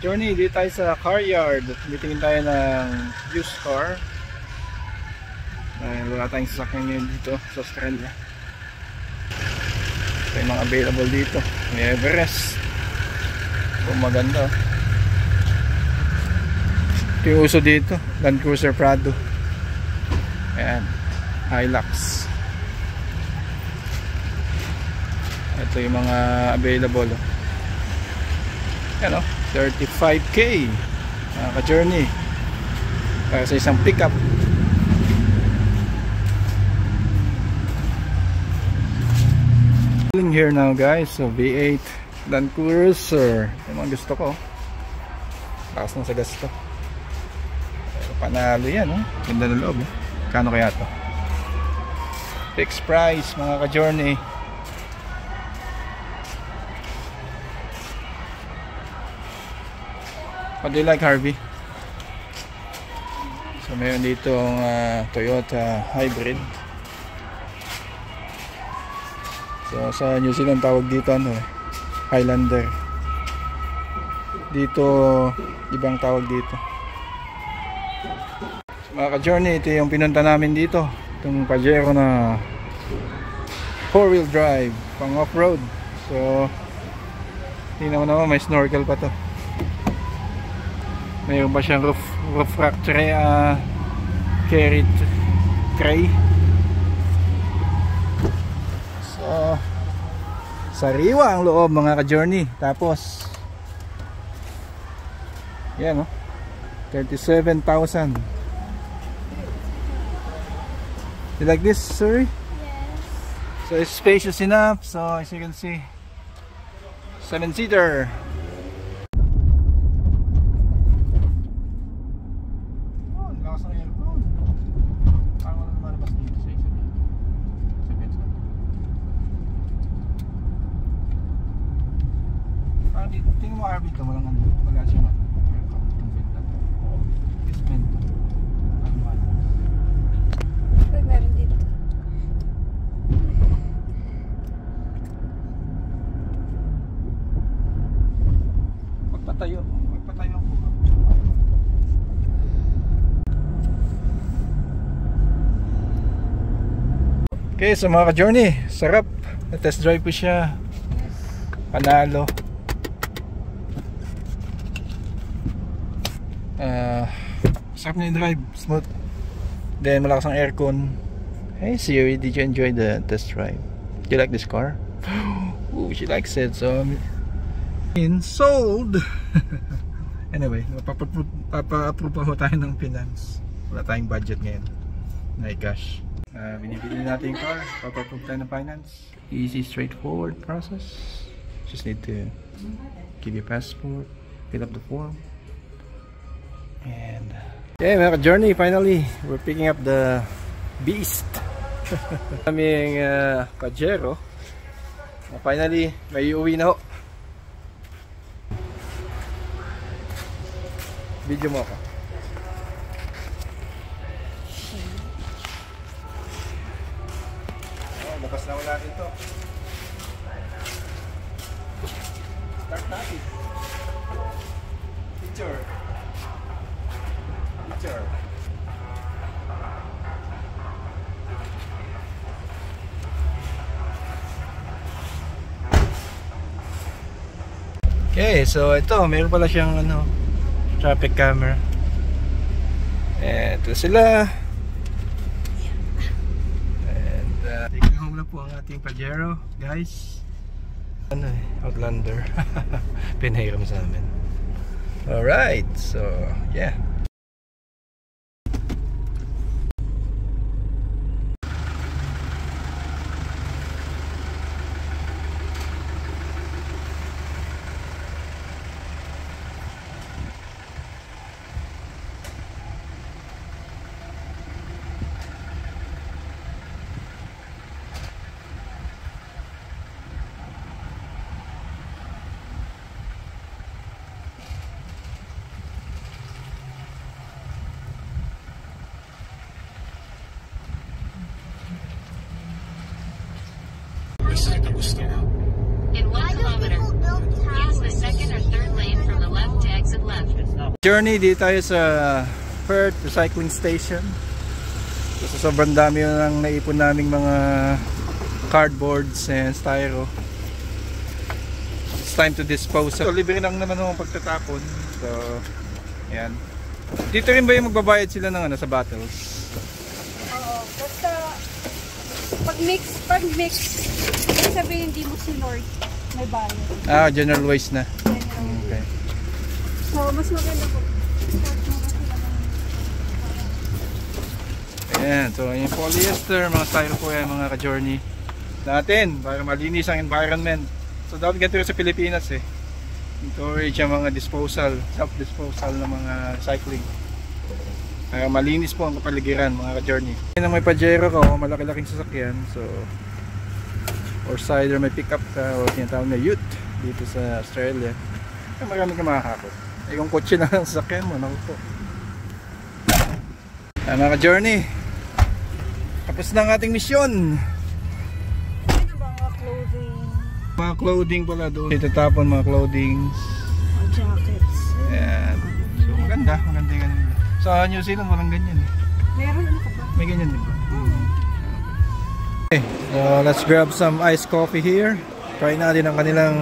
Journey, dito tayo sa car yard. Tumitingin tayo ng used car. Wala tayong sasakyan ngayon dito sa Australia. Ito yung mga available dito. May Everest. Ito maganda. Ito yung uso dito, Land Cruiser Prado. Ayan, Hilux. Ito yung mga available. Ayan o, 35k ka-journey para sa isang pickup. Here now guys, so V8 Land Cruiser. Yung mga gusto ko. Lakas na sa gasto. Panalo yan, oh. Ganda ng loob, oh. Kano kaya to? Fixed price mga ka-journey. What do you like, Harvey? So mayroon ditong Toyota Hybrid. So sa New Zealand tawag dito ano, Highlander. Dito ibang tawag dito. So, mga ka-journey, ito yung pinunta namin dito. Itong Pajero na 4-wheel drive pang off-road. So tingnan mo naman, may snorkel pa to. Mayroon ba siyang roof rack tray, carry tray. So sariwa ang loob mga ka-journey. Tapos yan, no? 37,000. You like this, sorry? Yes. So it's spacious enough. So as you can see, 7-seater. Tingnan mo RV ito, wala siyang dismento. Pag meron dito. Magpatayo po. Okay, so mga ka-journey, sarap. Na-test drive po siya. Panalo. Sarap na yung drive, smooth. Then malakas ang aircon. Hey Siri, did you enjoy the test drive? Do you like this car? Ooh, she likes it. So sold. Anyway, papa-approve pa ho tayo ng finance. Wala tayong budget ngayon. Nay cash. Binibili natin yung car, papa-approve tayo ng finance. Easy, straightforward process. Just need to give your passport, fill up the form. And yeah, mga ka-journey, finally we're picking up the beast. Aming Pajero. Finally may uwi na ho. Video mo ako. Labas na wala dito. Start natin. Picture. Okay, so ito, meron pala siyang traffic camera. Ito sila. And taking home na po ang ating Pajero, guys. Outlander. Pinhiram sa amin. Alright, so yeah. In 1 kilometer, use the second or third lane from the left to exit Journey, dito tayo sa Perth Recycling Station. So, sobrang dami lang naipon naming mga cardboards and styro. It's time to dispose. So, libre lang naman ang pagtatapon. So, ayan. Dito rin ba yung magbabayad sila ng sa bottles? Oo. Basta, pag mix, sabihin hindi mo sinort, may bayad. General waste na. Okay. So, mas maganda po. Ayan, so yung polyester, mga styro po yan, mga ka-journey natin para malinis ang environment. So dapat ganito sa Pilipinas encourage ang mga disposal, self-disposal ng mga recycling para malinis po ang kapaligiran, mga ka-journey. Yan ang may Pajero ko, malaki-laking sasakyan, so or either may pick-up ka o tinatawag na ute dito sa Australia, marami ka makakakot. Kung kotse na ang sasakyan mo, naku po. Mga ka-journey, tapos na ang ating misyon. Ano ba mga clothing? Mga clothing pala doon. Itatapon mga clothing. Mga jackets. Ayan. So maganda yung sa New Zealand walang ganyan. Meron ano ka ba? May ganyan din ba? Okay, so let's grab some iced coffee here. Try natin ang kanilang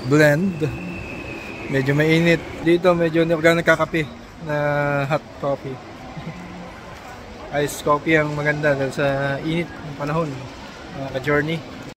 blend. Medyo mainit. Dito medyo hindi ako nagkakape na hot coffee. Iced coffee ang maganda dahil sa init ng panahon, ka-journey.